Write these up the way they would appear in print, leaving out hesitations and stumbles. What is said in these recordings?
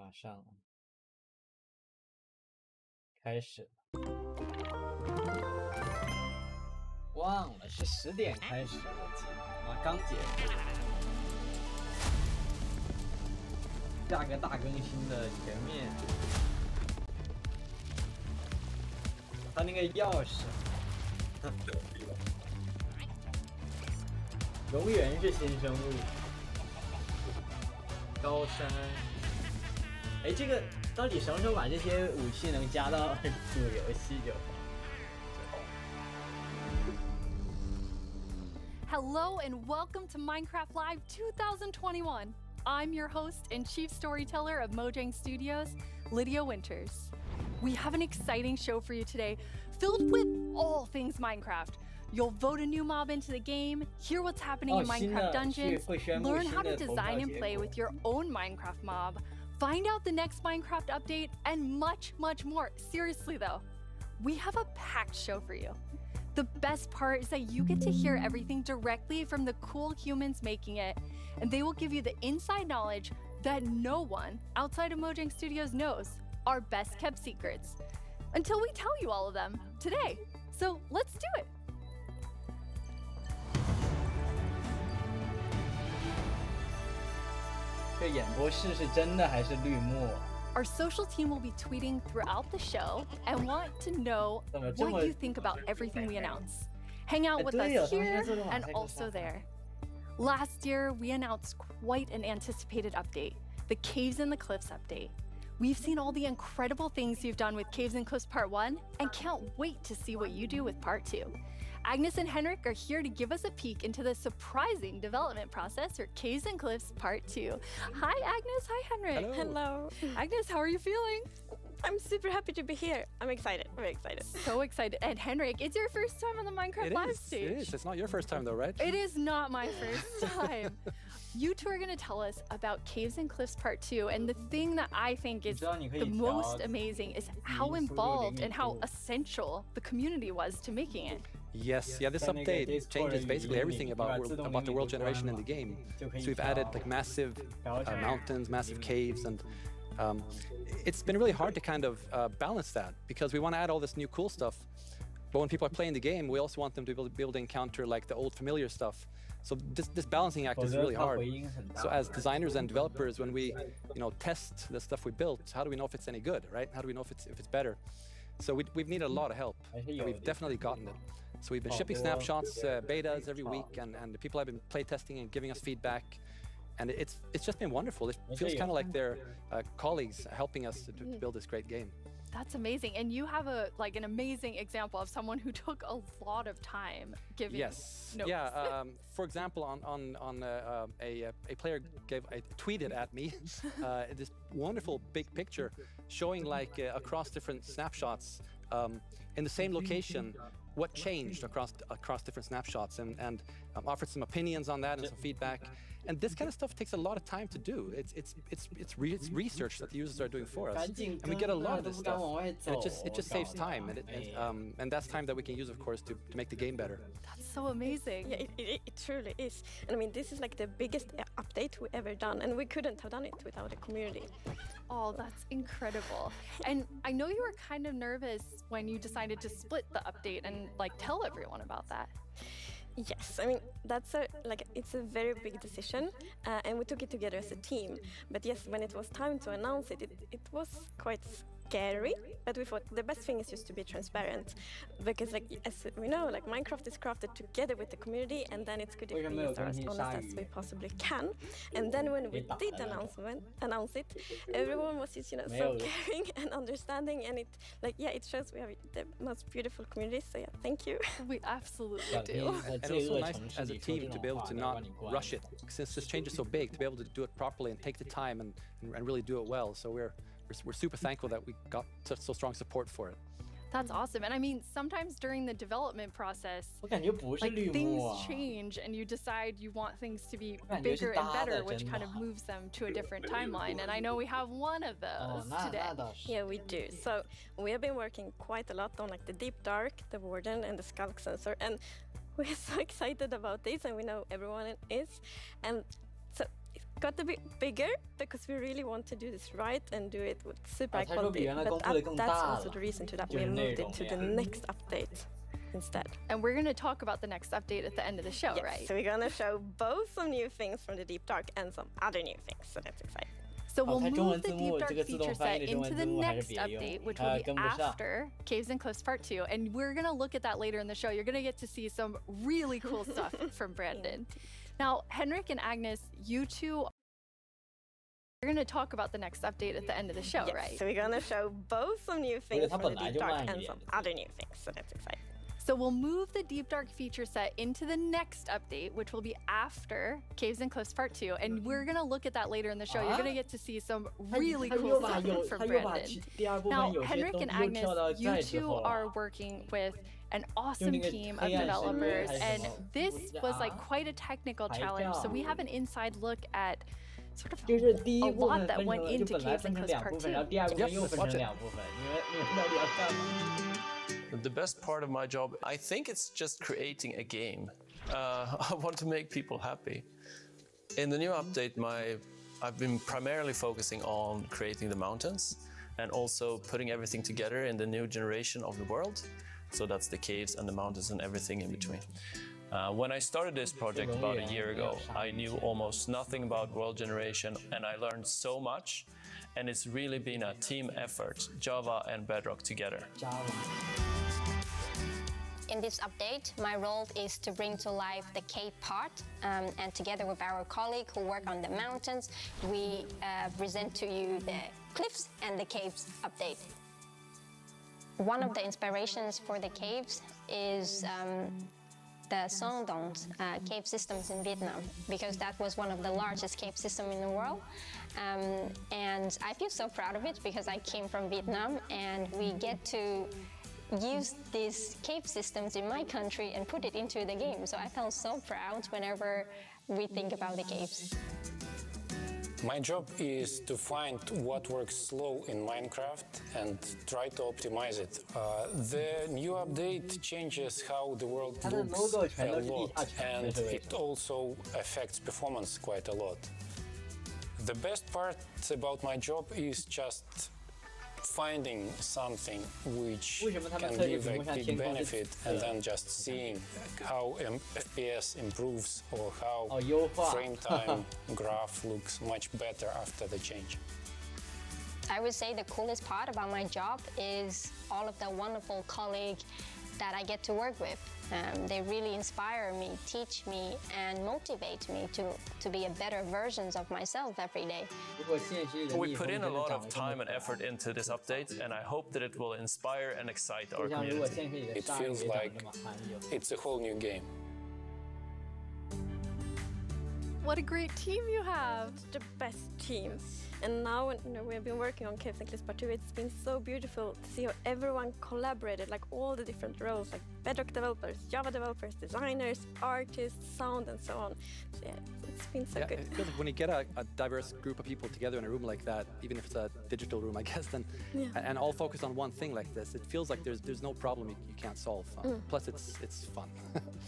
马上开始。忘了是10点开始，我记得刚结束。下个大更新的前面，他那个钥匙，永远是新生物。高山，哎，这个到底什么时候把这些武器能加到主游戏就好？ Hello and welcome to Minecraft Live 2021. I'm your host and chief storyteller of Mojang Studios, Lydia Winters. We have an exciting show for you today, filled with all things Minecraft. You'll vote a new mob into the game, hear what's happening in Minecraft Dungeons, learn how to design and play with your own Minecraft mob, find out the next Minecraft update, and much, much more. Seriously though, we have a packed show for you. The best part is that you get to hear everything directly from the cool humans making it, and they will give you the inside knowledge that no one outside of Mojang Studios knows, our best kept secrets, until we tell you all of them today. So let's do it. Our social team will be tweeting throughout the show and want to know what you think about everything we announce. Hang out with us here and also there. Last year, we announced quite an anticipated update, the Caves and the Cliffs update. We've seen all the incredible things you've done with Caves and Cliffs Part 1 and can't wait to see what you do with Part 2. Agnes and Henrik are here to give us a peek into the surprising development process for Caves and Cliffs Part 2. Hi, Agnes. Hi, Henrik. Hello. Agnes, how are you feeling? I'm super happy to be here. I'm excited. Very excited. So excited. And Henrik, it's your first time on the Minecraft Live stage. It is. It's not your first time, though, right? It is not my first time. You two are going to tell us about Caves and Cliffs Part 2, and the thing that I think is the most amazing is how involved and how essential the community was to making it. Yes, yeah, this update changes basically everything about the world generation in the game. So we've added like massive mountains, massive caves, and it's been really hard to kind of balance that because we want to add all this new cool stuff. But when people are playing the game, we also want them to be able to encounter like the old familiar stuff. So this balancing act is really hard. So as designers and developers, when we test the stuff we built, how do we know if it's any good, right? How do we know if it's better? So we've needed a lot of help. We've definitely gotten it. So we've been shipping snapshots, betas every week, and the people have been play testing and giving us feedback. And it's just been wonderful. It feels kind of like they're colleagues helping us to build this great game. That's amazing. And you have an amazing example of someone who took a lot of time giving notes. Yeah. For example, a player tweeted at me this wonderful big picture showing like across different snapshots in the same location what changed across different snapshots, and offered some opinions on that and some feedback. And this kind of stuff takes a lot of time to do. It's research that the users are doing for us, and we get a lot of this stuff. And it just saves time, and that's time that we can use, of course, to make the game better. That's so amazing. Yeah, it truly is. And I mean, this is like the biggest update we ever done, and we couldn't have done it without a community. Oh, that's incredible. And I know you were kind of nervous when you decided to split the update and tell everyone about that. Yes, I mean, it's a very big decision, and we took it together as a team. But yes, when it was time to announce it, it was quite scary, but we thought the best thing is just to be transparent, because as we know, Minecraft is crafted together with the community, and then it's good if we are as honest as we possibly can. And then when we did announce it, everyone was just so caring and understanding, and it shows we have the most beautiful community. So yeah, thank you. We absolutely do. And also nice as a team to be able to not rush it, since this change is so big, to be able to do it properly and take the time and really do it well. So we're super thankful that we got so strong support for it. That's awesome. And I mean, sometimes during the development process, things change and you decide you want things to be bigger and better, which kind of moves them to a different timeline. And I know we have one of those today. Yeah, we do. So we have been working quite a lot on the Deep Dark, the Warden, and the Skunk Sensor. And we're so excited about this, and we know everyone is. And so got a bit bigger because we really want to do this right and do it with super high quality. But that's also the reason to that we moved it to the next update instead. And we're going to talk about the next update at the end of the show, right? So we're going to show both some new things from the Deep Dark and some other new things. So that's exciting. So we'll move the Deep Dark feature set into the next update, which will be after Caves and Cliffs Part 2. And we're going to look at that later in the show. You're going to get to see some really cool stuff from Brandon. Now, Henrik and Agnes, you two, we're going to talk about the next update at the end of the show, right? So we're going to show both some new things from the Deep Dark and some other new things. So that's exciting. So we'll move the Deep Dark feature set into the next update, which will be after Caves and Cliffs Part 2. And we're going to look at that later in the show. You're going to get to see some really cool stuff from Brandon. Now, Henrik and Agnes, you two are working with an awesome team of developers. And this was like quite a technical challenge. So we have an inside look at sort of a lot that went into Caves and Cliffs Part 2. Let's watch it. The best part of my job, I think it's just creating a game. I want to make people happy. In the new update, I've been primarily focusing on creating the mountains and also putting everything together in the new generation of the world. So that's the caves and the mountains and everything in between. When I started this project about a year ago, I knew almost nothing about world generation, and I learned so much. And it's really been a team effort, Java and Bedrock together. In this update, my role is to bring to life the cave part, and together with our colleague who work on the mountains, we present to you the cliffs and the caves update. One of the inspirations for the caves is the Sondong's cave systems in Vietnam, because that was one of the largest cave systems in the world. And I feel so proud of it because I came from Vietnam, and we get to use these cave systems in my country and put it into the game. So I felt so proud whenever we think about the caves. My job is to find what works slow in Minecraft and try to optimize it. The new update changes how the world looks a lot, and it also affects performance quite a lot. The best part about my job is just finding something which can give a big benefit and then just seeing how FPS improves or how frame time graph looks much better after the change. I would say the coolest part about my job is all of the wonderful colleagues that I get to work with. They really inspire me, teach me, and motivate me to be a better version of myself every day. We put in a lot of time and effort into this update, and I hope that it will inspire and excite our community. It feels like it's a whole new game. What a great team you have! The best team. And now, we have been working on Caves and Cliffs Part 2. It's been so beautiful to see how everyone collaborated, like all the different roles, like Bedrock developers, Java developers, designers, artists, sound, and so on. So yeah, it's been so good. It feels like when you get a diverse group of people together in a room like that, even if it's a digital room, I guess, then, and all focused on one thing like this, it feels like there's no problem you can't solve. Plus, it's fun.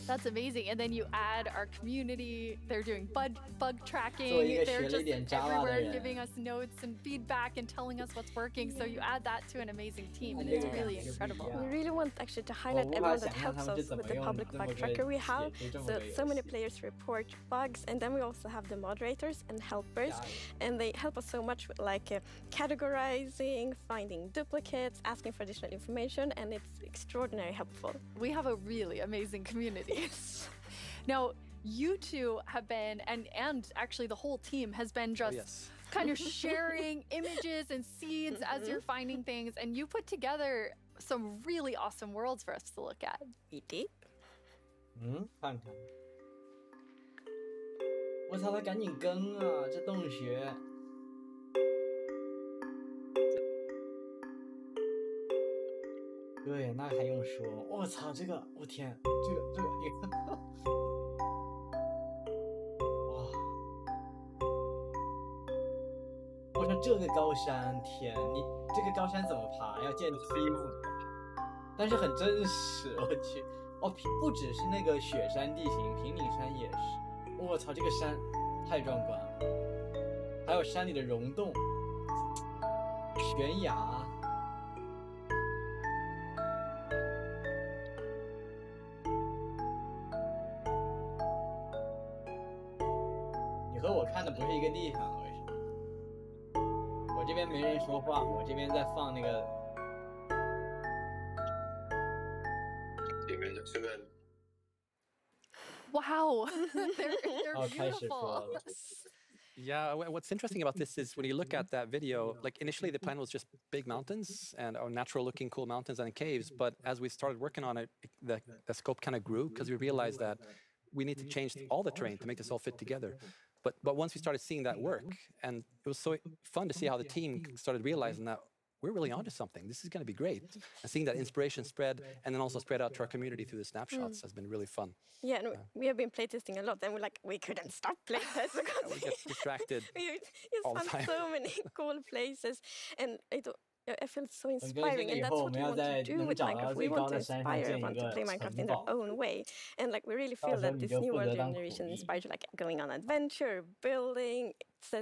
That's amazing. And then you add our community. They're doing bug tracking. They're just everywhere giving us notes and feedback and telling us what's working. So you add that to an amazing team, and it's really incredible. We really want actually to highlight everyone that helps us with the public bug tracker we have. So many players report bugs, and then we also have the moderators and helpers, and they help us so much with like categorizing, finding duplicates, asking for additional information, and it's extraordinarily helpful. We have a really amazing community. Now, you two have been, and actually the whole team has been just kind of sharing images and seeds as you're finding things, and you put together some really awesome worlds for us to look at. We did. 看看。我操，他赶紧更啊！这洞穴。对，那还用说？我操，这个，我天，这个，你看。我说这个高山，天，你这个高山怎么爬？要建梯子，但是很真实，我去，哦，不只是那个雪山地形，平顶山也是，我操，这个山太壮观了。还有山里的溶洞、悬崖。你和我看的不是一个地方，为什么？我这边没人说话，我这边在放那个。Wow, they're beautiful. Yeah, what's interesting about this is when you look at that video, like initially the plan was just big mountains and natural looking cool mountains and caves. But as we started working on it, the scope kind of grew because we realized that we need to change all the terrain to make this all fit together. But once we started seeing that work, and it was so fun to see how the team started realizing that we're really onto something. This is going to be great. And seeing that inspiration spread and then also spread out to our community through the snapshots has been really fun. Yeah, and we have been playtesting a lot, and we couldn't stop playtesting because we get distracted we all the time. So many cool places, and I feel so inspiring, and that's what we want to do with Minecraft. We want to inspire everyone to play Minecraft in their own way, and like we really feel that this new world generation inspires like going on adventure, building,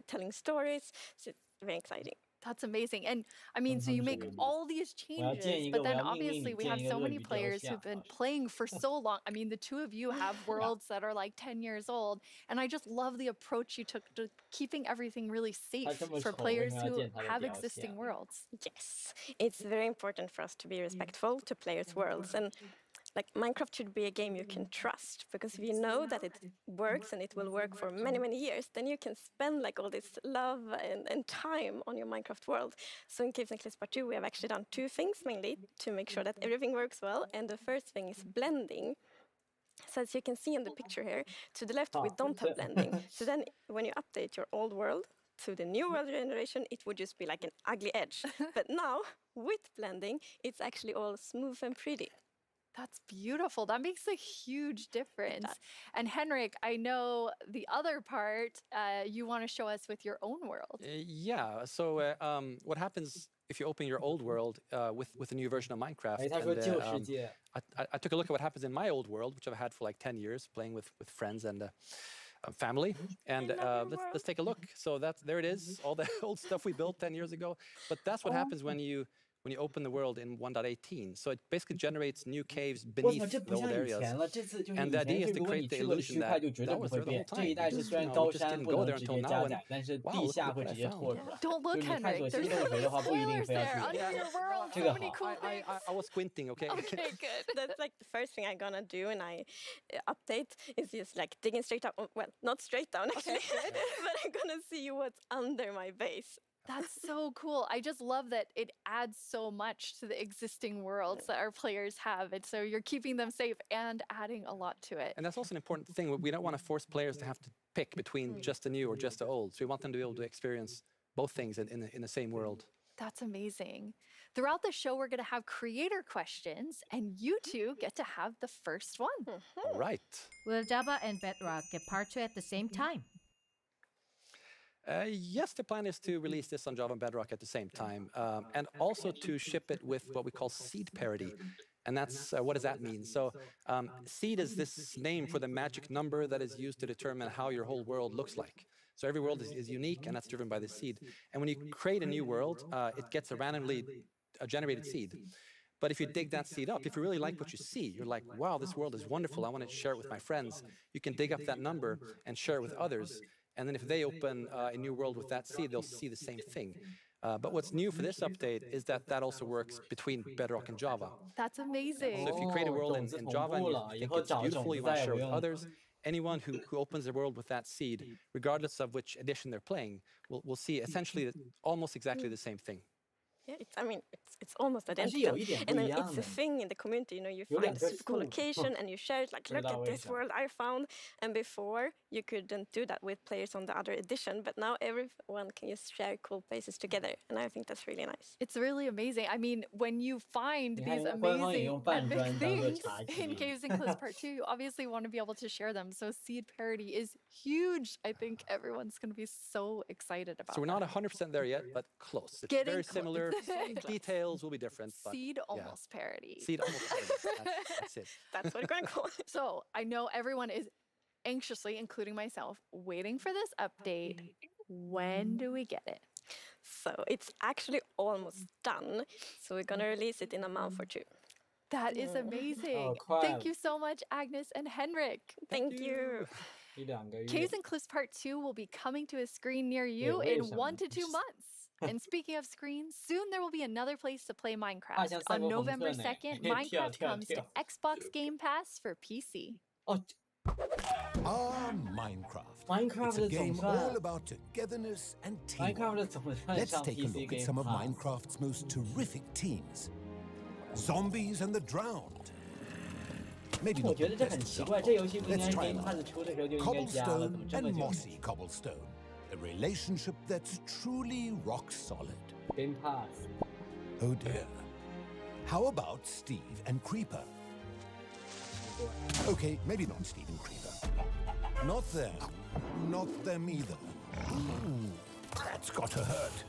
telling stories. So it's very exciting. That's amazing. And I mean, so you make all these changes, but then obviously we have so many players who've been playing for so long. I mean, the two of you have worlds that are like 10 years old. And I just love the approach you took to keeping everything really safe for players who have existing worlds. Yes, it's very important for us to be respectful to players' worlds. And like Minecraft should be a game you can trust, because if you know that it works and it will work for many, many years, then you can spend like all this love and time on your Minecraft world. So in Caves and Cliffs Part 2, we have actually done two things mainly to make sure that everything works well. And the first thing is blending. So as you can see in the picture here, to the left, we don't have blending. So then when you update your old world to the new world generation, it would just be like an ugly edge. But now, with blending, it's actually all smooth and pretty. That's beautiful. That makes a huge difference. And Henrik, I know the other part you want to show us with your own world. Yeah. So what happens if you open your old world with a new version of Minecraft? And, I took a look at what happens in my old world, which I've had for like 10 years, playing with friends and family. And let's take a look. So there it is, all the old stuff we built 10 years ago. But that's what happens when you open the world in 1.18. So it basically generates new caves beneath the old areas. And the idea is to create the illusion that was there the whole time. Just didn't go there until now. And wow, look what I found. Don't look, Henrik. There's spoilers there under your world. So many cool things. I was squinting, okay? Okay, good. That's like the first thing I'm gonna do when I update is just like digging straight up. Well, not straight down actually, but I'm gonna see what's under my base. That's so cool. I just love that it adds so much to the existing worlds that our players have. And so you're keeping them safe and adding a lot to it. And that's also an important thing. We don't want to force players to have to pick between just the new or just the old. So we want them to be able to experience both things in the same world. That's amazing. Throughout the show, we're going to have creator questions, and you two get to have the first one. All right. Will Java and Bedrock get Part 2 at the same time? Yes, the plan is to release this on Java and Bedrock at the same time, and also to ship it with what we call seed parity. And that's, what does that mean? So seed is this name for the magic number that is used to determine how your whole world looks like. So every world is unique, and that's driven by the seed. And when you create a new world, it gets a randomly generated seed. But if you dig that seed up, if you really like what you see, you're like, wow, this world is wonderful, I want to share it with my friends. You can dig up that number and share it with others. And then if they open a new world with that seed, they'll see the same thing. But what's new for this update is that also works between Bedrock and Java. That's amazing. So if you create a world in Java and you think it's beautiful, you want to share it with others, anyone who opens the world with that seed, regardless of which edition they're playing, will see essentially almost exactly the same thing. Yeah, it's almost identical. And then it's a thing in the community, you find a super cool location and you share it, like, look at this world I found. And before, you couldn't do that with players on the other edition, but now everyone can just share cool places together. And I think that's really nice. It's really amazing. I mean, when you find these amazing epic things in Caves and Cliffs Part 2, you obviously want to be able to share them. So seed parity is huge. I think everyone's going to be so excited about it. So we're not 100% there yet, but close. It's very similar. Details will be different. But seed almost parity. Seed almost parity. That's it. That's what we're going to call it. So I know everyone is anxiously, including myself, waiting for this update. When do we get it? So it's actually almost done. So we're going to release it in a month or two. That is amazing. Thank you so much, Agnes and Henrik. Thank you. Caves and Cliffs Part 2 will be coming to a screen near you in 1 to 2 months. And speaking of screens, soon there will be another place to play Minecraft. On November 2nd, Minecraft comes to Xbox Game Pass for PC. Minecraft. It's a game all about togetherness and teamwork. Let's take a look at some of Minecraft's most terrific teams. Zombies and the Drowned. Maybe not the best example. Let's try another. Cobblestone and Mossy Cobblestone. A relationship that's truly rock solid. Game Pass. Oh dear. How about Steve and Creeper? Okay, maybe not Steve and Creeper. Not them. Not them either. Ooh, that's gotta hurt.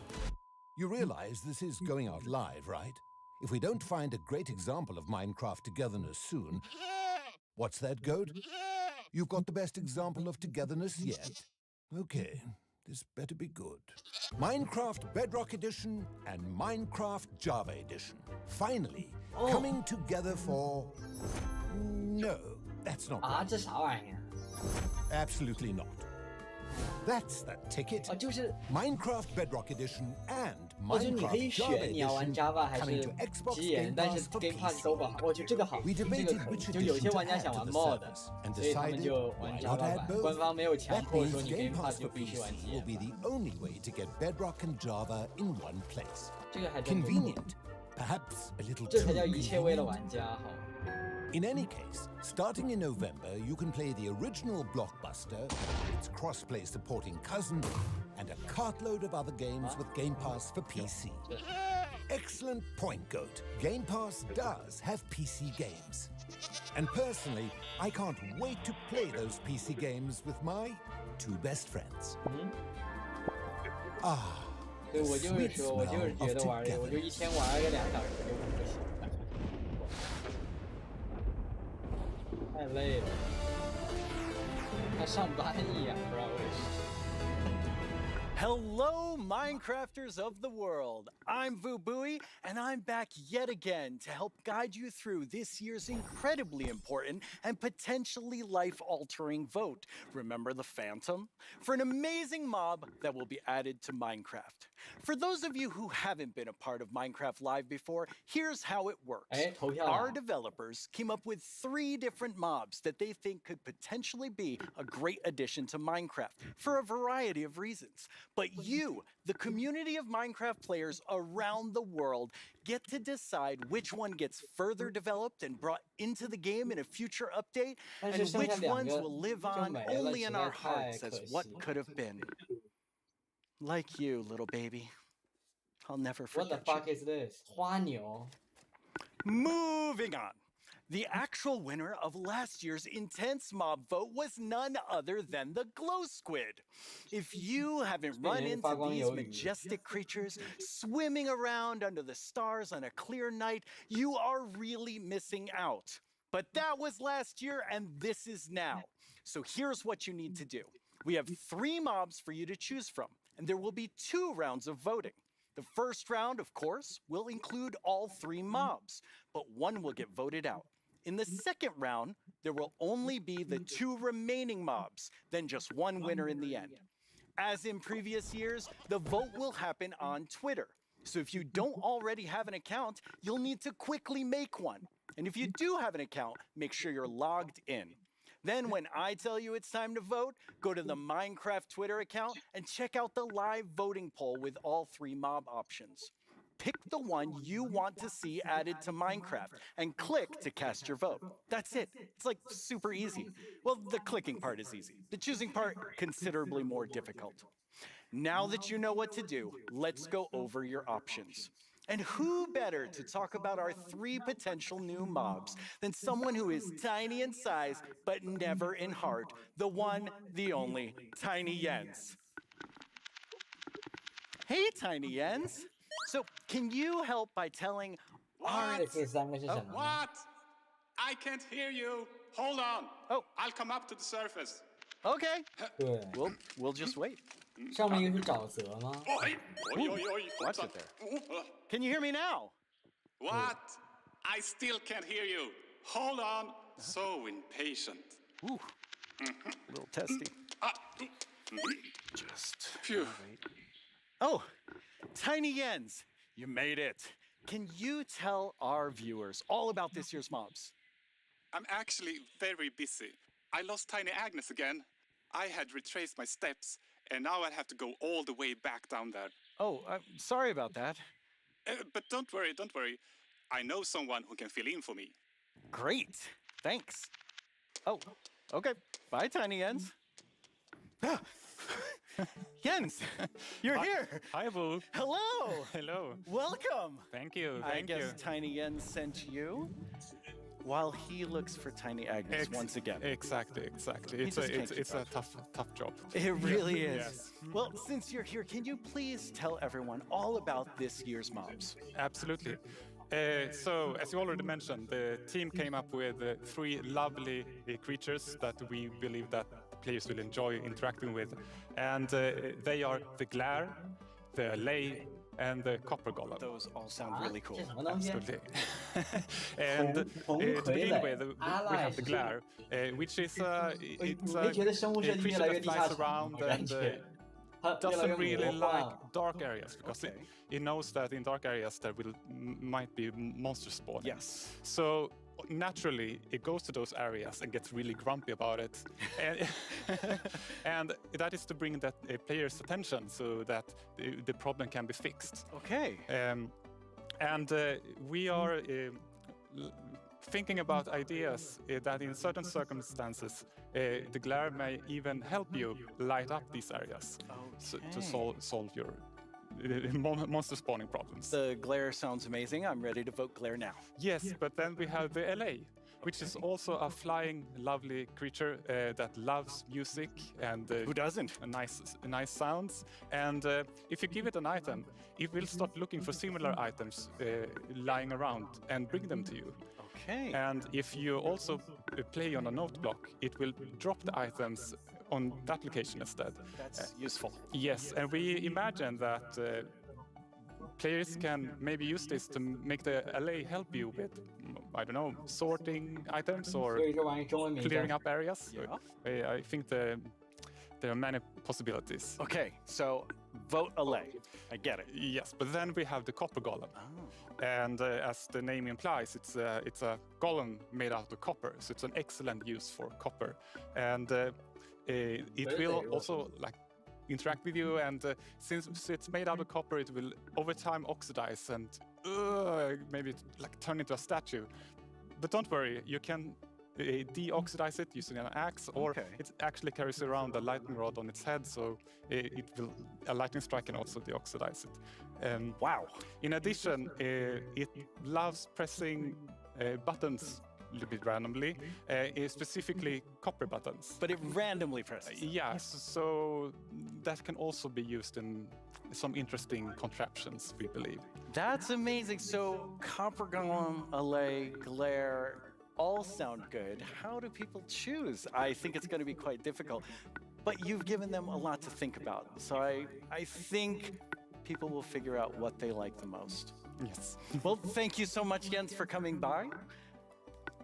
You realize this is going out live, right? If we don't find a great example of Minecraft togetherness soon... What's that, Goat? You've got the best example of togetherness yet? Okay, this better be good. Minecraft Bedrock Edition and Minecraft Java Edition. Finally, coming together for... No, that's not right. Absolutely not. That's the ticket. Minecraft Bedrock Edition and Minecraft Java Edition coming to Xbox Game Pass for PC. We debated which edition to add to the service and decided why not add both. That means Game Pass for PC will be the only way to get Bedrock and Java in one place. Convenient, perhaps a little too convenient. In any case, starting in November, you can play the original blockbuster, its cross-play supporting cousin, and a cartload of other games with Game Pass for PC. Excellent point, Goat. Game Pass does have PC games. And personally, I can't wait to play those PC games with my two best friends. Ah, the sweet smell of togetherness. 太累了，他上班一样，不知道为什么。 Hello, Minecrafters of the world. I'm Vubui, and I'm back yet again to help guide you through this year's incredibly important and potentially life-altering vote. Remember the Phantom? For an amazing mob that will be added to Minecraft. For those of you who haven't been a part of Minecraft Live before, here's how it works. Our developers came up with 3 different mobs that they think could potentially be a great addition to Minecraft for a variety of reasons. But you, the community of Minecraft players around the world, get to decide which one gets further developed and brought into the game in a future update, and which ones will live on only in our hearts as what could have been. Like you, little baby. I'll never forget. What the fuck is this? 花牛. Moving on. The actual winner of last year's intense mob vote was none other than the glow squid. If you haven't run into these majestic creatures swimming around under the stars on a clear night, you are really missing out. But that was last year, and this is now. So here's what you need to do. We have 3 mobs for you to choose from, and there will be 2 rounds of voting. The first round, of course, will include all 3 mobs, but one will get voted out. In the second round, there will only be the 2 remaining mobs, then just 1 winner in the end. As in previous years, the vote will happen on Twitter. So if you don't already have an account, you'll need to quickly make one. And if you do have an account, make sure you're logged in. Then when I tell you it's time to vote, go to the Minecraft Twitter account and check out the live voting poll with all 3 mob options. Pick the one you want to see added to Minecraft and click to cast your vote. That's it. It's like super easy. Well, the clicking part is easy. The choosing part, considerably more difficult. Now that you know what to do, let's go over your options. And who better to talk about our 3 potential new mobs than someone who is tiny in size, but never in heart, the one, the only, Tiny Jens. Hey, Tiny Jens. So, can you help by telling What? What? I can't hear you. Hold on. Oh. I'll come up to the surface. Okay. We'll just wait. 上面一个是沼泽吗？ Watch it there. Can you hear me now? What? I still can't hear you. Hold on. So impatient. Ooh. A little testy. Just Phew. Oh, Tiny Yens, you made it. Can you tell our viewers all about this year's mobs? I'm actually very busy. I lost Tiny Agnes again. I had retraced my steps, and now I have to go all the way back down there. Oh, I'm sorry about that. But don't worry, don't worry. I know someone who can fill in for me. Great. Thanks. Oh, okay. Bye, Tiny Yens. Jens, you're here. Hi, Boo. Hello. Hello. Welcome. Thank you. I guess Tiny Jens sent you while he looks for Tiny Agnes once again. Exactly. It's a tough job. It really is. Yes. Well, since you're here, can you please tell everyone all about this year's mobs? Absolutely. So, as you already mentioned, the team came up with 3 lovely creatures that we believe that players will enjoy interacting with. And they are the Glare, the Lay, and the Copper Golem. Those all sound really cool. Absolutely. And to begin with, we have the Glare, which is it's a creature that flies around and doesn't really like dark areas because it knows that in dark areas there might be monsters spawning. Yes. So naturally, it goes to those areas and gets really grumpy about it. And that is to bring that player's attention so that the problem can be fixed. Okay. And we are thinking about ideas that in certain circumstances, the Glare may even help you light up these areas to solve your monster spawning problems. The Glare sounds amazing. I'm ready to vote Glare now. Yes, but then we have the LA, which is also a flying, lovely creature that loves music and who doesn't? Nice sounds. And if you give it an item, it will start looking for similar items lying around and bring them to you. Okay. And if you also play on a note block, it will drop the items on that location instead. That's useful. Yes, and we imagine that players can maybe use this to make the LA help you with, I don't know, sorting items or clearing up areas. Yeah. I think there are many possibilities. Okay, so vote LA. I get it. Yes, but then we have the Copper Golem. Oh. And as the name implies, it's a golem made out of copper, so it's an excellent use for copper. And it will also interact with you, and since it's made out of copper, it will over time oxidize and maybe turn into a statue. But don't worry, you can deoxidize it using an axe, or it actually carries around a lightning rod on its head, so a lightning strike can also deoxidize it. Wow! In addition, it loves pressing buttons a little bit randomly, specifically copper buttons. But it randomly presses? Yes, so that can also be used in some interesting contraptions, we believe. That's amazing. So Copper Golem, LA, Glare, all sound good. How do people choose? I think it's going to be quite difficult. But you've given them a lot to think about. So I think people will figure out what they like the most. Yes. Well, thank you so much, Jens, for coming by.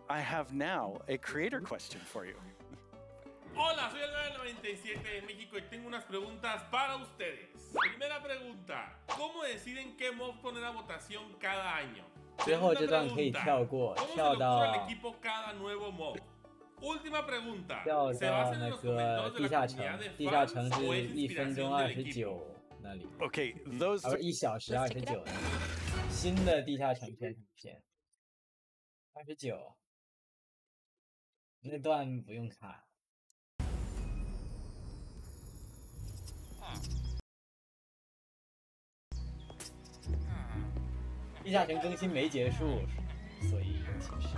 I have now a creator question for you. Hola, soy el 997 de México y tengo unas preguntas para ustedes. Primera pregunta, ¿cómo deciden qué mob poner a votación cada año? 最后这段可以跳过，跳到 Última pregunta. 跳到那个地下城，地下城是1分钟29那里。Okay, those 1小时29那里。新的地下城片29，那段不用看。地下城更新没结束，所以其实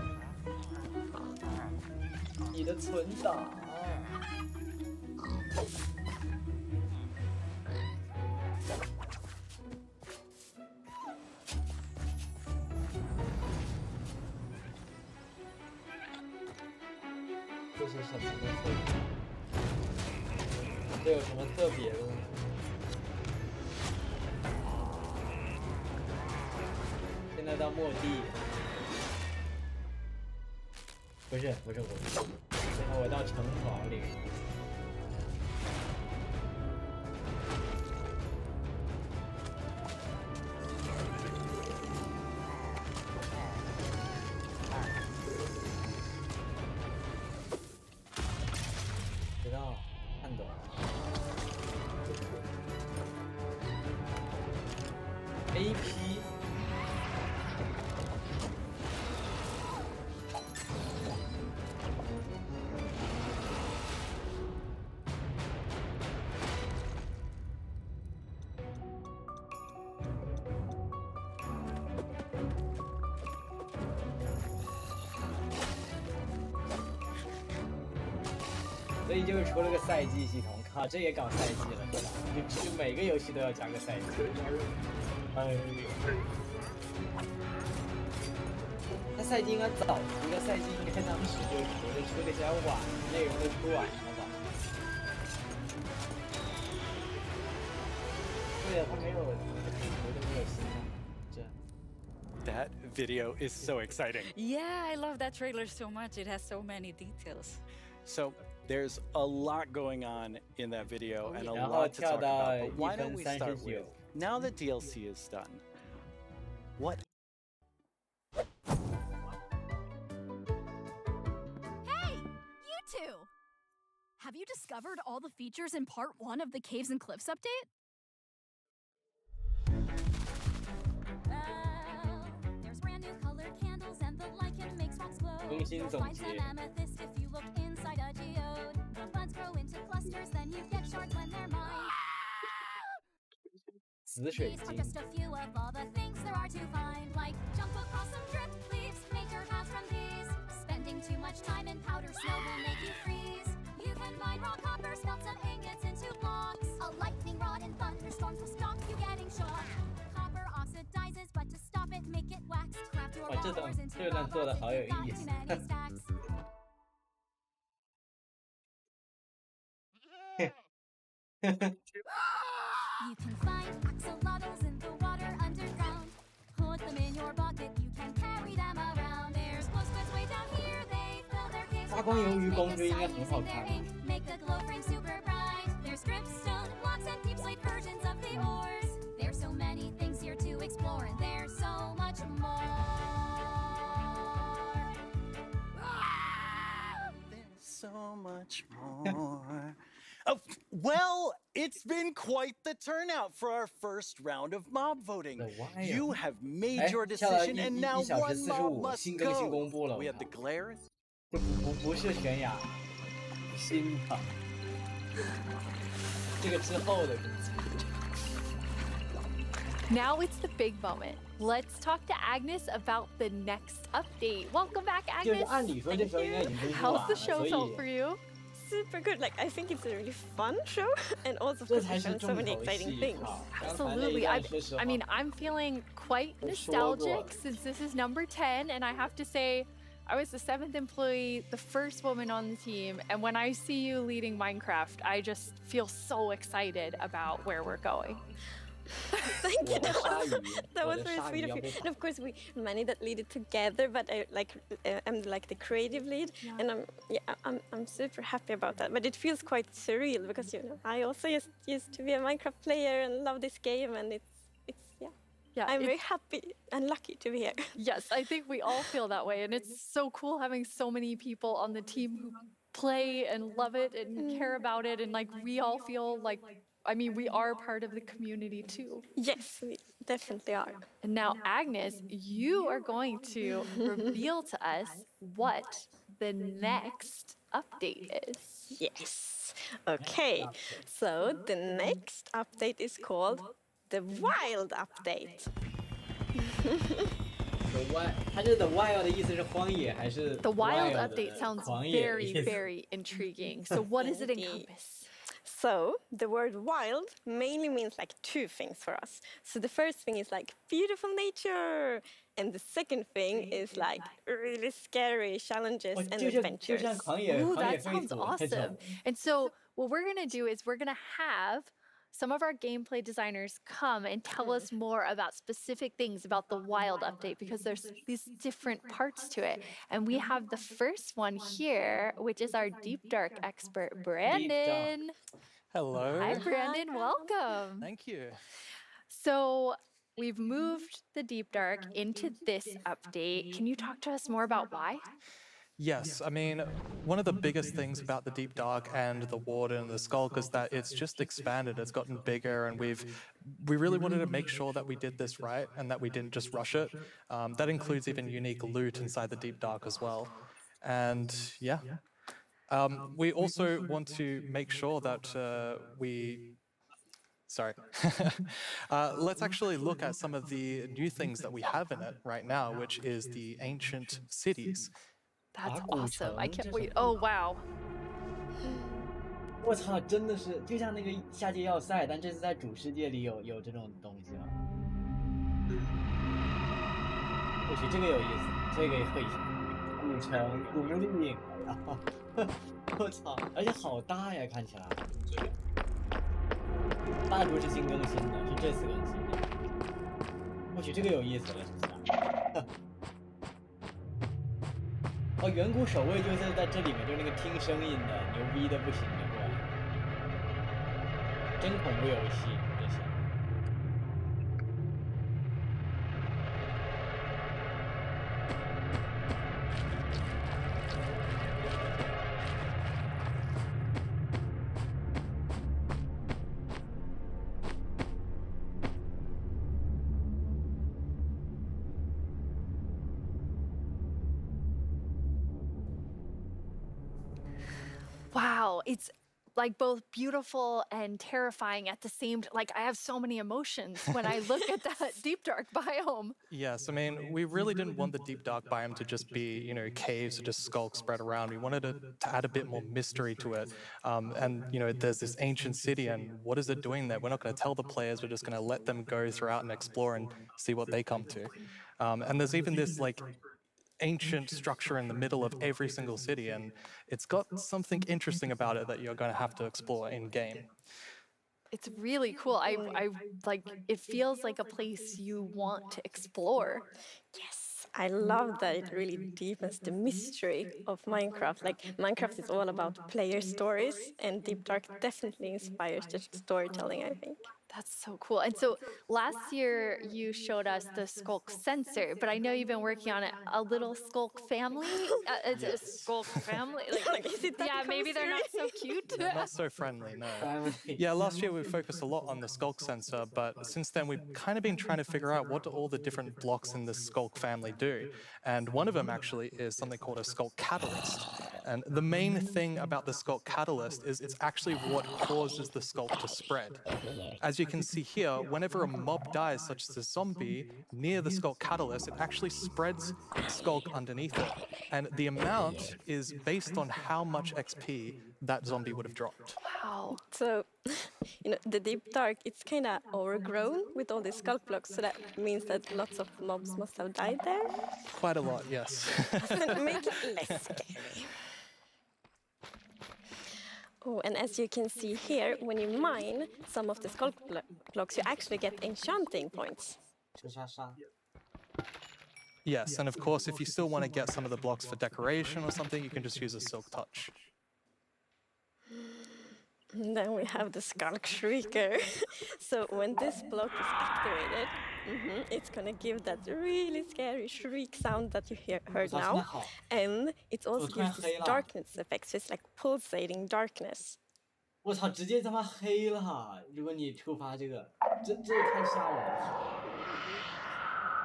你的存档。这是什么的特别？这有什么特别的呢？在到末地。不是，现在我到城堡里。知道，看懂。AP。所以就是出了个赛季系统，靠，这也搞赛季了，是吧？就每个游戏都要加个赛季。哎呦，那赛季应该早出，个赛季应该当时就出的，出的有点晚，内容都出晚了吧？对呀，他没有，我都没有新的，这。That video is so exciting. Yeah, I love that trailer so much. It has so many details. So there's a lot going on in that video and a lot to talk about. But why don't we start with, now that DLC is done, what? Hey, you two! Have you discovered all the features in Part 1 of the Caves and Cliffs update? There's brand new colored candles and the lichen makes rocks glow. You'll find some amethyst if you look inside a geode. The buds grow into clusters, then you get shards when they're mined. These are just a few of all the things there are to find, like jump across some drip leaves, make your path from these. Spending too much time in powder snow will make you freeze. You can mine raw copper, smelt some ingots into blocks. A lightning rod in thunderstorms will stop you getting shocked. Copper oxidizes, but to stop it, make it wax. Craft your ores into robots if you've got too many stacks. You can find axolotls in the water underground. Put them in your bucket, you can carry them around. There's glow squids way down here, they fill their caves with light. Make the glow frame super bright. There's dripstone blocks and deep slate versions of the ores. There's so many things here to explore, and there's so much more. There's so much more. Oh, well, it's been quite the turnout for our first round of mob voting. You have made your decision, and now one mob must go. We have the glare. 不是悬崖，新的，这个之后的。Now it's the big moment. Let's talk to Agnes about the next update. Welcome back, Agnes. How's the show felt for you? Super good. Like, I think it's a really fun show, and also we found so many exciting things. Absolutely. I mean, I'm feeling quite nostalgic since this is number 10, and I have to say, I was the 7th employee, the first woman on the team, and when I see you leading Minecraft, I just feel so excited about where we're going. Thank you. That was very sweet of you. And of course, we many that lead it together, but I'm like the creative lead, and I'm super happy about that. But it feels quite surreal because I also used to be a Minecraft player and love this game, and it's I'm very happy and lucky to be here. Yes, I think we all feel that way, and it's so cool having so many people on the team who play and love it and care about it, and like we all feel like. I mean, we are part of the community too. Yes, we definitely are. And now, Agnes, you are going to reveal to us what the next update is. Yes. Okay. So the next update is called the Wild Update. The wild 的意思是荒野还是 The wild update sounds very, very intriguing. So what does it encompass? So the word wild mainly means like two things for us. So the first thing is like beautiful nature, and the second thing is like really scary challenges and adventures. Ooh, that sounds awesome. And so what we're gonna do is we're gonna have some of our gameplay designers come and tell us more about specific things about the wild update because there's these different parts to it. And we have the first one here, which is our Deep Dark expert, Brandon. Hello. Hi, Brandon. Welcome. Thank you. So we've moved the Deep Dark into this update. Can you talk to us more about why? Yes, I mean, one of the biggest things about the Deep Dark and the Warden and the Skulk is that it's just expanded, it's gotten bigger, and we really wanted to make sure that we did this right and that we didn't just rush it. That includes even unique loot inside the Deep Dark as well. And yeah, we also want to make sure that let's actually look at some of the new things that we have in it right now, which is the ancient cities. That's awesome. I can't wait. Oh, wow. 我操，真的是就像那个下界要塞，但这次在主世界里有这种东西了。我去，这个有意思，这个有意思。古城、古墓丽影，然后，我操，而且好大呀，看起来。大不是新更新的，是这次更新的。我去，这个有意思了，是不是？哦，远古守卫就是在这里面，就是那个听声音的，牛逼的不行的过来，真恐怖游戏，这是。Wow, it's like both beautiful and terrifying at the same time. Like I have so many emotions when I look at that Deep Dark biome. Yes, I mean, we really didn't want the Deep Dark biome to just be, you know, caves or just skulks spread around. We wanted to add a bit more mystery to it. And, you know, there's this ancient city, and what is it doing there? We're not going to tell the players. We're just going to let them go throughout and explore and see what they come to. And there's even this, like, ancient structure in the middle of every single city, and it's got something interesting about it that you're going to have to explore in game. It's really cool. I like it feels like a place you want to explore. Yes, I love that it really deepens the mystery of Minecraft. Like Minecraft is all about player stories, and Deep Dark definitely inspires the storytelling, I think. That's so cool. And so last year you showed us the Skulk sensor, but I know you've been working on it. A little Skulk family? It's a Skulk family? Like, yeah, maybe they're not so cute. They're not so friendly, no. Yeah, last year we focused a lot on the Skulk sensor, but since then we've kind of been trying to figure out what do all the different blocks in the Skulk family do. And one of them actually is something called a Skulk catalyst. And the main thing about the Skulk catalyst is it's actually what causes the Skulk to spread. As you can see here, whenever a mob dies, such as a zombie, near the Skulk catalyst, it actually spreads Skulk underneath it. And the amount is based on how much XP that zombie would have dropped. Wow. So, you know, the Deep Dark, it's kind of overgrown with all these Skulk blocks, so that means that lots of mobs must have died there? Quite a lot, yes. Make it less scary. Oh, and as you can see here, when you mine some of the Skulk blocks, you actually get enchanting points. Yes, and of course, if you still want to get some of the blocks for decoration or something, you can just use a Silk Touch. And then we have the Skunk Shrieker. So when this block is activated, it's going to give that really scary shriek sound that you heard now. And it also gives this darkness effect, so it's like pulsating darkness. 我操，直接他妈黑了哈！如果你触发这个，这也太吓我了。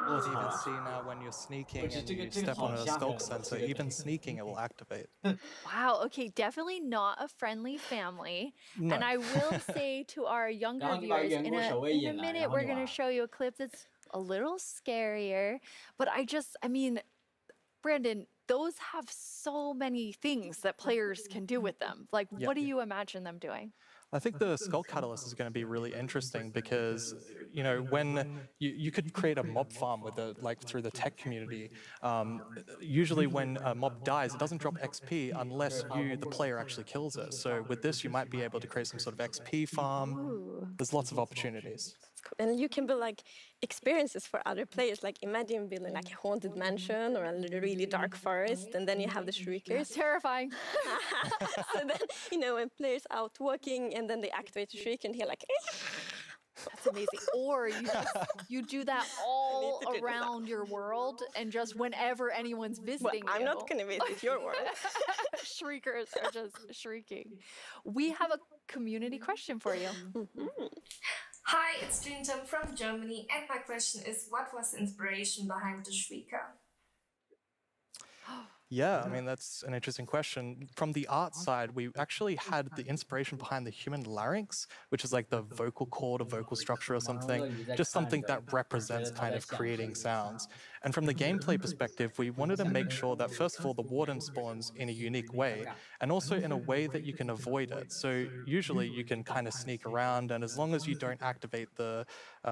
You can even see now when you're sneaking and you step on a Skulk sensor, even sneaking it will activate. Wow, okay, definitely not a friendly family. No. And I will say to our younger viewers, in a minute we're going to show you a clip that's a little scarier. But I mean, Brandon, those have so many things that players can do with them. Like, what do you imagine them doing? I think the Skull Catalyst is going to be really interesting because, you know, when you could create a mob farm with through the tech community. Usually when a mob dies, it doesn't drop XP unless you, the player, actually kills it. So with this, you might be able to create some sort of XP farm. Ooh. There's lots of opportunities. And you can build like experiences for other players. Like imagine building like a haunted mansion or a really dark forest, and then you have the shriekers. Terrifying. So then, you know, when players out walking and then they activate the shriek and hear like. That's amazing. Or you do that all around your world, and just whenever anyone's visiting I'm not going to visit your world. Shriekers are just shrieking. We have a community question for you. Hi, it's Jinjam from Germany, and my question is, what was the inspiration behind the Shrieker? Yeah, I mean, that's an interesting question. From the art side, we actually had the inspiration behind the human larynx, which is like the vocal cord or vocal structure or something, just something that represents kind of creating sounds. And from the gameplay perspective, we wanted to make sure that, first of all, the warden spawns in a unique way, and also in a way that you can avoid it. So usually you can kind of sneak around, and as long as you don't activate the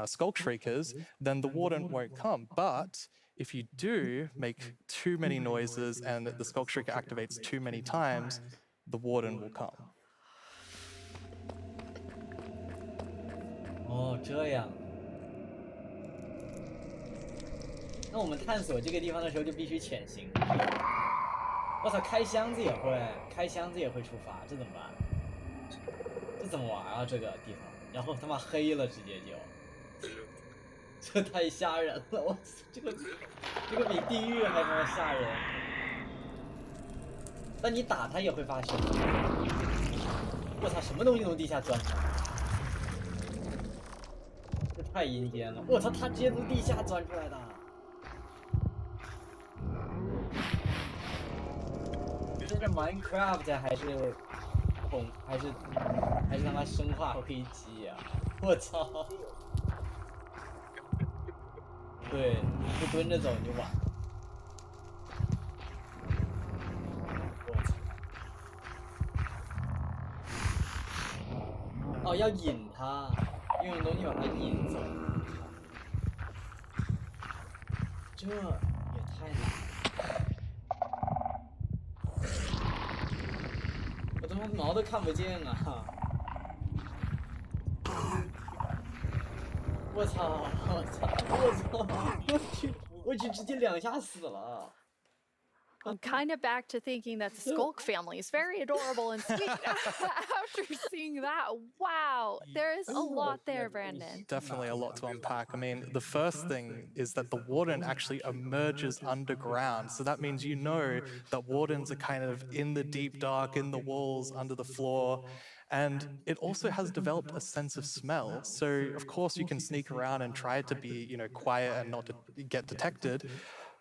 Skunk Shriekers, then the warden won't come. But if you do make too many noises and the Skunk Shrieker activates too many times, the warden will come. 哦，这样。那我们探索这个地方的时候就必须潜行。我操，开箱子也会触发，这怎么办？这怎么玩啊？这个地方，然后他妈黑了，直接就。 这太吓人了！我这个比地狱还他妈吓人。但你打他也会发生。我操，什么东西从地下钻出来？这太阴间了！我操，他直接从地下钻出来的。这是 Minecraft 还是他妈生化危机呀！我操！ 对，不蹲着走你就晚了。我操！哦，要引它，用东西把它引走。这也太难了。我他妈毛都看不见啊！ 我操！我去，直接2下死了。 I'm kind of back to thinking that the Skunk family is very adorable and sweet after seeing that. Wow, there is a lot there, Brandon. Definitely a lot to unpack. I mean, the first thing is that the warden actually emerges underground. So that means you know that wardens are kind of in the deep dark, in the walls, under the floor. And it also has developed a sense of smell. So, of course, you can sneak around and try to be, you know, quiet and not to get detected.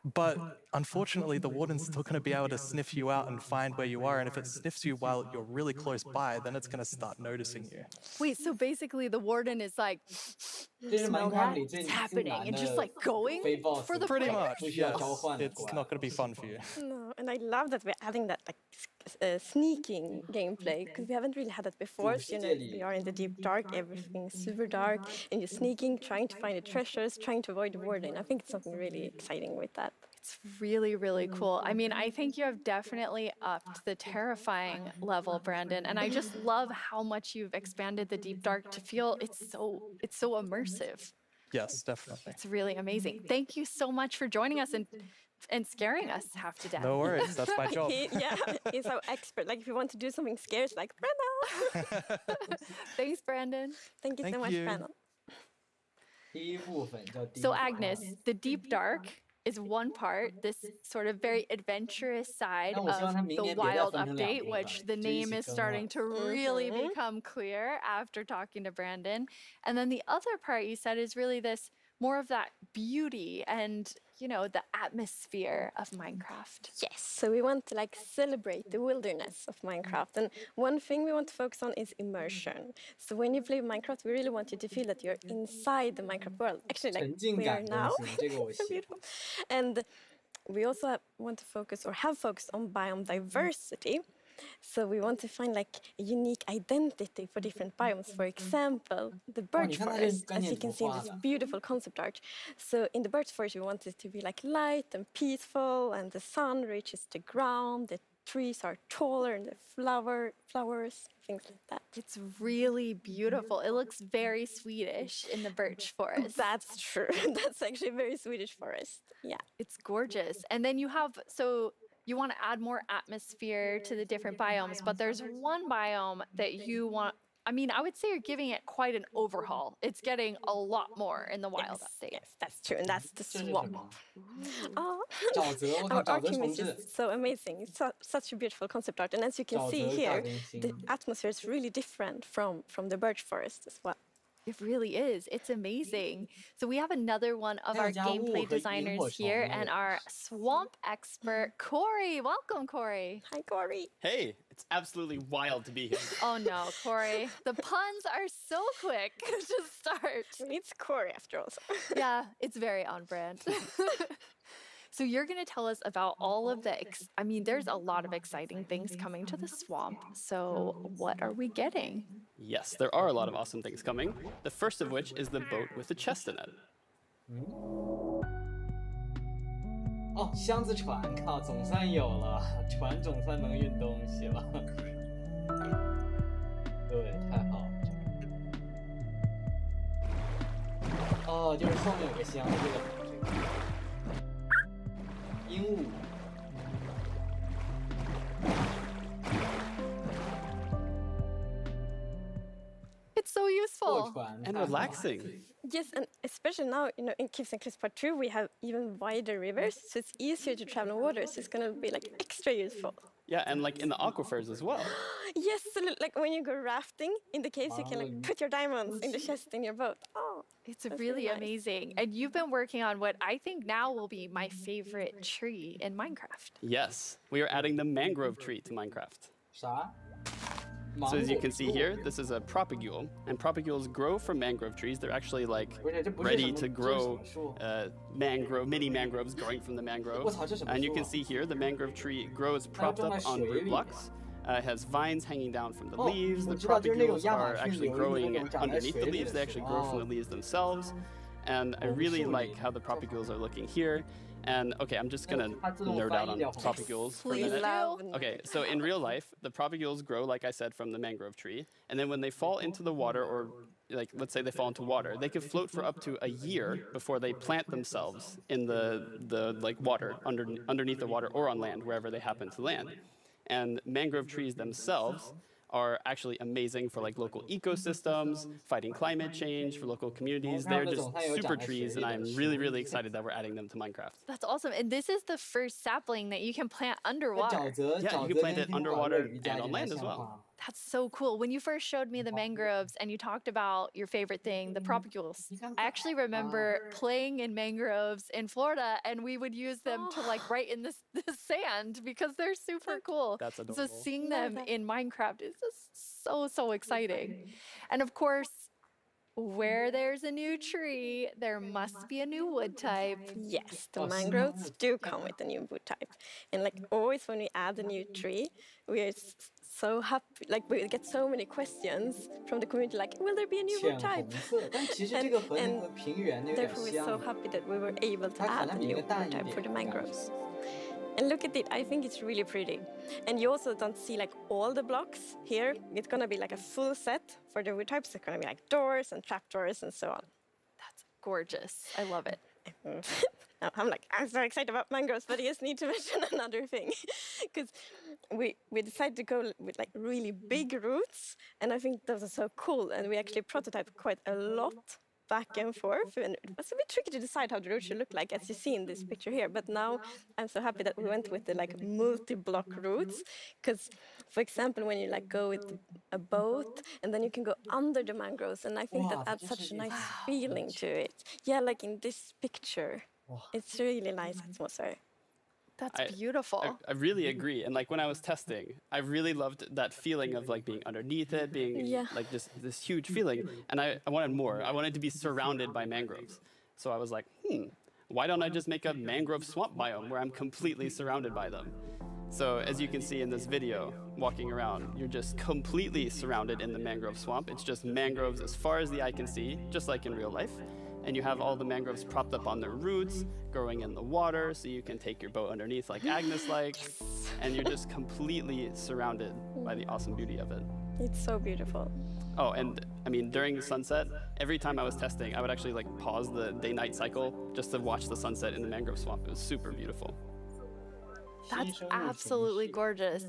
But unfortunately, the warden's still going to be able to sniff you out and find where you are. And if it sniffs you while you're really close by, then it's going to start noticing you. Wait, so basically the warden is like, smell that? It's happening, and just like going for the Pretty much, yes. It's not going to be fun for you. No, and I love that we're adding that like sneaking gameplay, because we haven't really had that before. So, you know, we are in the deep dark, everything's super dark, and you're sneaking, trying to find the treasures, trying to avoid the warden. I think it's something really exciting with that. It's really, really cool. I mean, I think you have definitely upped the terrifying level, Brandon. And I just love how much you've expanded the deep dark to feel it's so immersive. Yes, definitely. It's really amazing. Thank you so much for joining us and scaring us half to death. No worries, that's my job. He's our expert. Like if you want to do something scary, it's like Brandon. Thanks, Brandon. Thank you so much, Brandon. So Agnes, the deep dark is one part, this sort of very adventurous side of the Wild update, which the name is starting to really become clear after talking to Brandon. And then the other part you said is really this more of that beauty and, you know, the atmosphere of Minecraft. Yes, so we want to like celebrate the wilderness of Minecraft. And one thing we want to focus on is immersion. So when you play Minecraft, we really want you to feel that you're inside the Minecraft world. Actually, like we are now. So beautiful. And we also want to focus or have focused on biome diversity. So we want to find like a unique identity for different biomes. For example, the birch forest, as you can see in this beautiful concept art. So in the birch forest, we want it to be like light and peaceful, and the sun reaches the ground, the trees are taller, and the flowers, things like that. It's really beautiful. It looks very Swedish in the birch forest. That's true. That's actually a very Swedish forest. Yeah. It's gorgeous. And then you have, so you want to add more atmosphere to the different biomes, but there's one biome that you want, I mean, I would say you're giving it quite an overhaul. It's getting a lot more in the wild update. Yes, that's true. And that's the swamp. Oh, our Artemis is so amazing. It's such a beautiful concept art. And as you can see here, the atmosphere is really different from the birch forest as well. It really is. It's amazing. So we have another one of our gameplay designers here and our swamp expert, Corey. Welcome, Corey. Hi, Corey. Hey, it's absolutely wild to be here. Oh no, Corey. The puns are so quick to start. It's Corey after all. Yeah, it's very on brand. So you're going to tell us about all of the, I mean, there's a lot of exciting things coming to the swamp. So what are we getting? Yes, there are a lot of awesome things coming. The first of which is the boat with the chest in it. 哦，箱子船，靠，总算有了，船总算能运东西了。对，太好了。哦，就是后面有个箱子，这个。鹦鹉。It's so useful and relaxing. Yes, and especially now, you know, in Cliffs and Cliffs Part 2, we have even wider rivers, so it's easier to travel in water, so it's going to be like extra useful. Yeah, and like in the aquifers as well. Yes, so like when you go rafting in the caves, you can like put your diamonds in the chest in your boat. Oh, it's really amazing. And you've been working on what I think now will be my favorite tree in Minecraft. Yes, we are adding the mangrove tree to Minecraft. So as you can see here, this is a propagule, and propagules grow from mangrove trees. They're actually like ready to grow mini mangroves growing from the mangrove. And you can see here, the mangrove tree grows propped up on root blocks. It has vines hanging down from the leaves. The propagules are actually growing underneath the leaves. They actually grow from the leaves themselves. And I really like how the propagules are looking here. And okay, I'm just gonna nerd out on propagules for a minute. Okay, so in real life, the propagules grow, like I said, from the mangrove tree. And then when they fall into the water, or like let's say they fall into water, they can float for up to a year before they plant themselves in the like water, underneath the water or on land, wherever they happen to land. And mangrove trees themselves are actually amazing for like local ecosystems, fighting climate change, for local communities. They're just super trees, and I'm really, really excited that we're adding them to Minecraft. That's awesome. And this is the first sapling that you can plant underwater. Yeah, you can plant it underwater and on land as well. That's so cool. When you first showed me the mangroves and you talked about your favorite thing, the propagules, I actually remember playing in mangroves in Florida, and we would use them to like write in the sand because they're super cool. That's adorable. So seeing them in Minecraft is just so exciting. And of course, where there's a new tree, there must be a new wood type. Yes, the mangroves do come with a new wood type. And like always when we add a new tree, we are so happy, like we get so many questions from the community, like, will there be a new wood type? and therefore we're so happy that we were able to add a new wood type for the mangroves. And look at it, I think it's really pretty. And you also don't see like all the blocks here. It's gonna be like a full set for the wood types. It's gonna be like doors and trapdoors and so on. That's gorgeous. I love it. I'm so excited about mangroves, but I just need to mention another thing. Because we decided to go with like really big roots, and I think those are so cool. And we actually prototyped quite a lot back and forth, and it was a bit tricky to decide how the route should look like, as you see in this picture here. But now I'm so happy that we went with the like multi-block routes, because for example, when you like go with a boat and then you can go under the mangroves, and I think that adds such a nice feeling to it. Yeah, like in this picture, it's really nice atmosphere. That's beautiful. I really agree. And like when I was testing, I really loved that feeling of like being underneath it, being like just this huge feeling. And I wanted more. I wanted to be surrounded by mangroves. So I was like, why don't I just make a mangrove swamp biome where I'm completely surrounded by them? So as you can see in this video, walking around, you're just completely surrounded in the mangrove swamp. It's just mangroves as far as the eye can see, just like in real life. And you have all the mangroves propped up on their roots, growing in the water, so you can take your boat underneath like Agnes likes. And you're just completely surrounded by the awesome beauty of it. It's so beautiful. Oh, and I mean, during the sunset, every time I was testing, I would actually like pause the day-night cycle just to watch the sunset in the mangrove swamp. It was super beautiful. That's absolutely gorgeous.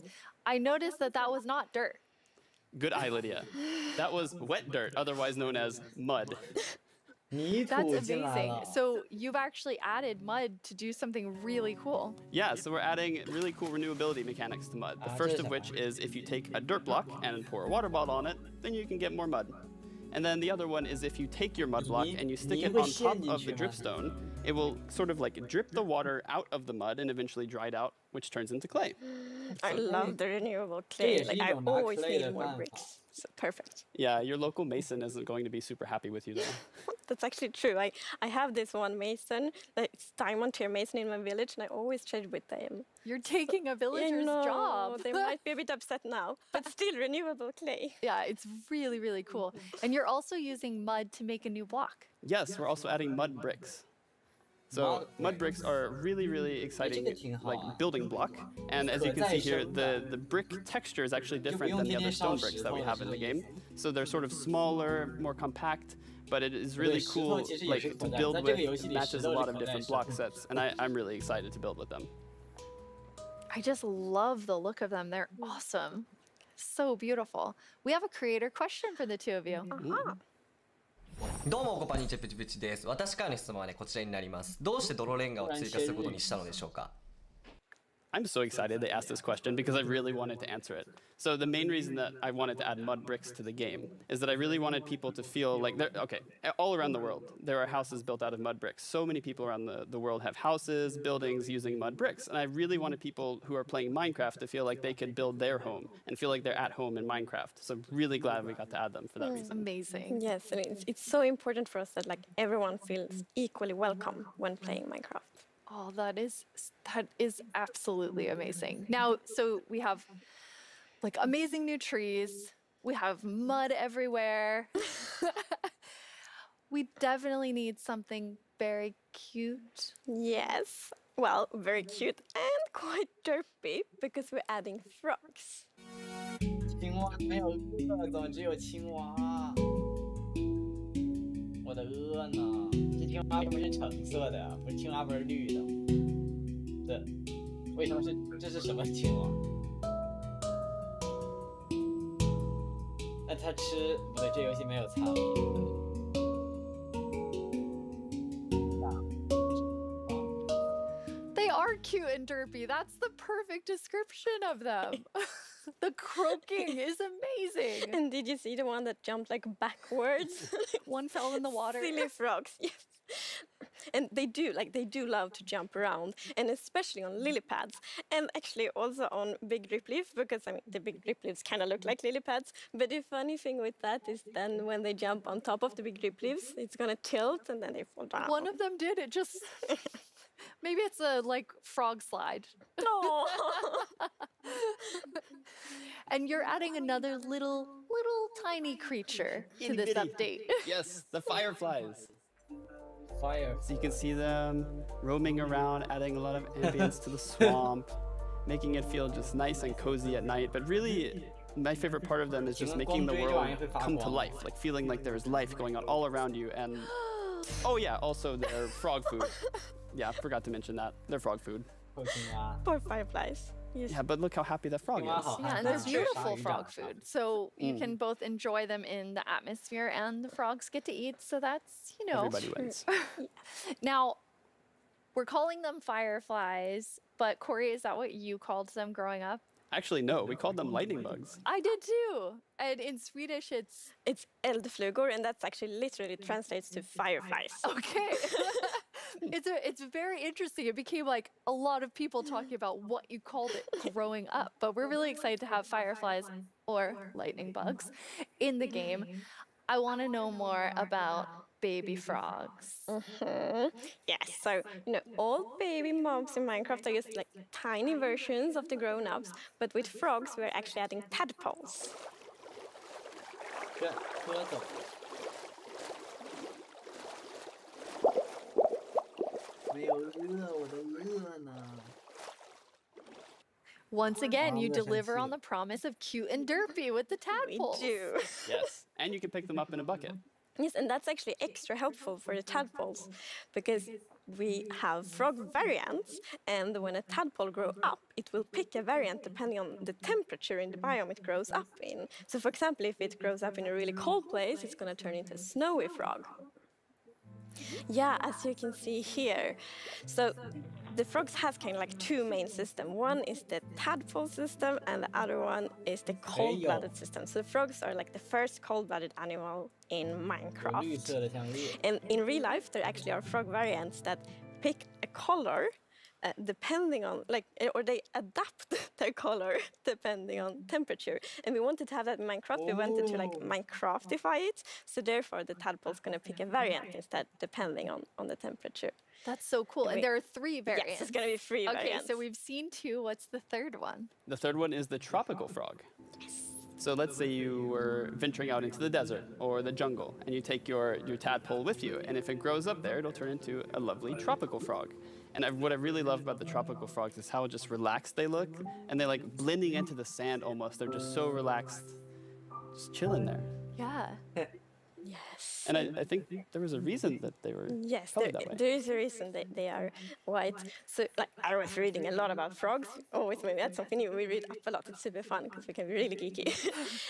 I noticed that that was not dirt. Good eye, Lydia. That was wet dirt, otherwise known as mud. That's amazing. So you've actually added mud to do something really cool. Yeah, so we're adding really cool renewability mechanics to mud. The first of which is if you take a dirt block and pour a water bottle on it, then you can get more mud. And then the other one is if you take your mud block and you stick it on top of the dripstone, it will sort of like drip the water out of the mud and eventually dry it out, which turns into clay. I love the renewable clay. Like, I always need more bricks. So perfect. Yeah, your local mason isn't going to be super happy with you though. That's actually true. I have this one mason, it's diamond tier mason in my village, and I always trade with them. You're taking a villager's job. They might be a bit upset now, but still renewable clay. Yeah, it's really, really cool. And you're also using mud to make a new block. Yes, we're also adding mud bricks. So mud bricks are a really, really exciting like building block. And as you can see here, the brick texture is actually different than the other stone bricks that we have in the game. So they're sort of smaller, more compact, but it is really cool like to build with. It matches a lot of different block sets, and I'm really excited to build with them. I just love the look of them. They're awesome. So beautiful. We have a creator question for the two of you. どうも、コパニーチェプチプチです。私からの質問はね、こちらになります。どうして泥レンガを追加することにしたのでしょうか? I'm so excited they asked this question because I really wanted to answer it. So the main reason that I wanted to add mud bricks to the game is that I really wanted people to feel like all around the world, there are houses built out of mud bricks. So many people around the world have houses, buildings using mud bricks. And I really wanted people who are playing Minecraft to feel like they could build their home and feel like they're at home in Minecraft. So I'm really glad we got to add them for that reason. Amazing. Yes, and it's so important for us that like everyone feels equally welcome when playing Minecraft. Oh, that is absolutely amazing. Now, so we have like amazing new trees. We have mud everywhere. We definitely need something very cute. Yes. Well, very cute and quite derpy because we're adding frogs. 青蛙没有鹅，怎么只有青蛙？我的鹅呢？这青蛙不是橙色的，不是青蛙不是绿的。为什么是这是什么青蛙？那它吃不对，这游戏没有苍蝇。 They are cute and derpy. That's the perfect description of them. The croaking is amazing. And did you see the one that jumped like backwards? One fell in the water. Silly frogs, yes. And they do love to jump around, and especially on lily pads, and actually also on big drip leaf, because I mean the big drip leaves kind of look like lily pads. But the funny thing with that is then when they jump on top of the big drip leaves, it's gonna tilt and then they fall down. One of them did. It just maybe it's a like frog slide. No. And you're adding another little tiny creature to this update. Yes, the fireflies. Fire. So you can see them roaming around, adding a lot of ambience to the swamp, making it feel just nice and cozy at night. But really, my favorite part of them is just making the world come to life, like feeling like there's life going on all around you. And oh yeah, also they're frog food. Yeah, I forgot to mention that. They're frog food. Poor fireflies. Yes. Yeah, but look how happy that frog is. Yeah, and they're beautiful frog food. So you can both enjoy them in the atmosphere and the frogs get to eat. So that's, you know. Everybody wins. Now, we're calling them fireflies, but Corey, is that what you called them growing up? Actually, no, we called them lightning bugs. I did too. And in Swedish, it's eldflugor, and that's actually literally translates to fireflies. Okay. It's very interesting. It became like a lot of people talking about what you called it growing up. But we're really excited to have fireflies or lightning bugs in the game. I want to know more about baby frogs. Yes, so all baby mobs in Minecraft are just like tiny versions of the grown-ups, but with frogs we're actually adding tadpoles. Once again, you deliver on the promise of cute and derpy with the tadpoles. We do. Yes, and you can pick them up in a bucket. Yes, and that's actually extra helpful for the tadpoles because we have frog variants, and when a tadpole grows up, it will pick a variant depending on the temperature in the biome it grows up in. So, for example, if it grows up in a really cold place, it's going to turn into a snowy frog. Yeah, as you can see here. So the frogs have kind of like two main systems. One is the tadpole system and the other one is the cold-blooded system. So the frogs are like the first cold-blooded animal in Minecraft. And in real life, there actually are frog variants that pick a color depending on, or they adapt their color depending on temperature. And we wanted to have that in Minecraft. We wanted to Minecraftify it. So therefore, the tadpole's going to pick a variant instead, depending on the temperature. That's so cool. And there are 3 variants. Yes, it's going to be 3 variants. Okay, so we've seen 2. What's the third one? The third one is the tropical frog. Yes. So let's say you were venturing out into the desert or the jungle, and you take your tadpole with you. And if it grows up there, it'll turn into a lovely tropical frog. And what I really love about the tropical frogs is how just relaxed they look, and they're like blending into the sand almost. They're just so relaxed, just chilling there. Yeah. Yes. And I think there was a reason that they were yes, that way. There is a reason that they are white. So I was reading a lot about frogs. Always maybe that's something new. We read up a lot. It's super fun because we can be really geeky.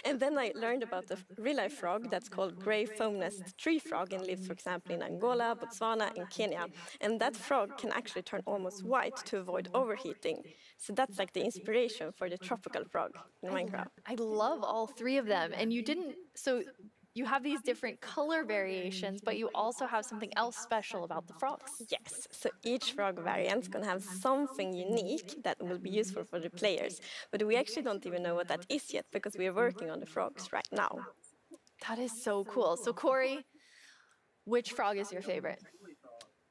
And then I learned about the real-life frog that's called gray foam-nest tree frog and lives, for example, in Angola, Botswana, and Kenya. And that frog can actually turn almost white to avoid overheating. So that's like the inspiration for the tropical frog in Minecraft. I love all 3 of them. And you didn't, so you have these different color variations, but you also have something else special about the frogs. Yes, so each frog variant is going to have something unique that will be useful for the players. But we actually don't even know what that is yet because we are working on the frogs right now. That is so cool. So Corey, which frog is your favorite?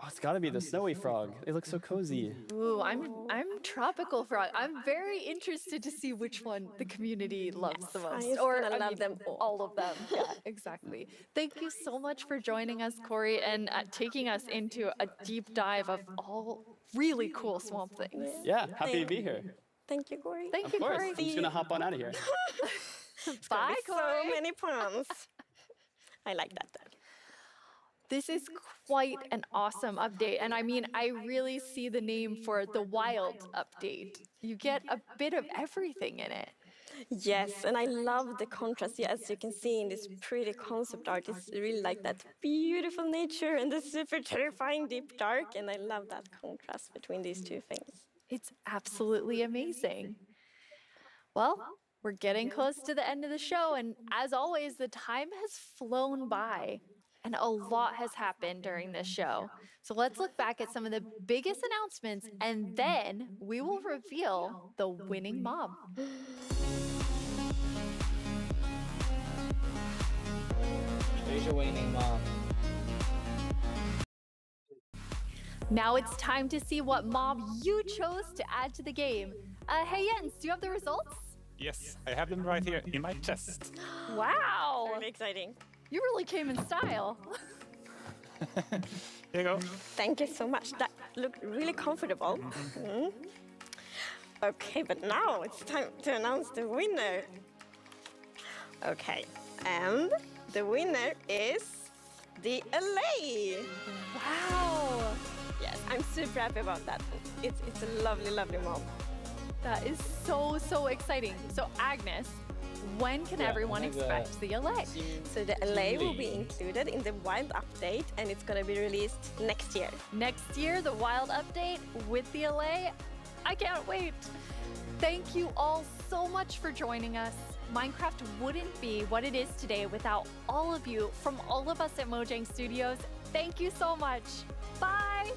Oh, it's got to be the snowy frog. They look so cozy. Ooh, I'm tropical frog. I'm very interested to see which one the community loves the most. I love them all of them. Yeah, exactly. Thank you so much for joining us, Corey, and taking us into a deep dive of all really cool swamp things. Yeah, happy to be here. Thank you, Corey. Thank you, Corey. Corey. I'm just going to hop on out of here. Bye, Corey. So many puns. I like that. This is quite an awesome update. And I mean, I really see the name for the Wild update. You get a bit of everything in it. Yes, and I love the contrast. As you can see in this pretty concept art, it's really like that beautiful nature and the super terrifying deep dark. And I love that contrast between these 2 things. It's absolutely amazing. Well, we're getting close to the end of the show. And as always, the time has flown by. And a lot has happened during this show. So let's look back at some of the biggest announcements, and then we will reveal the winning mob. Here's your winning mob. Now it's time to see what mob you chose to add to the game. Hey Jens, do you have the results? Yes, I have them right here in my chest. Wow! Really exciting. You really came in style. Here you go. Thank you so much. That looked really comfortable. Okay, but now it's time to announce the winner. Okay, and the winner is the LA. Wow. Yes, I'm super happy about that. It's a lovely, lovely mob. That is so exciting. So Agnes, when can everyone expect the LA? So the LA will be included in the Wild update, and it's going to be released next year. Next year, the Wild update with the LA? I can't wait. Thank you all so much for joining us. Minecraft wouldn't be what it is today without all of you from all of us at Mojang Studios. Thank you so much. Bye.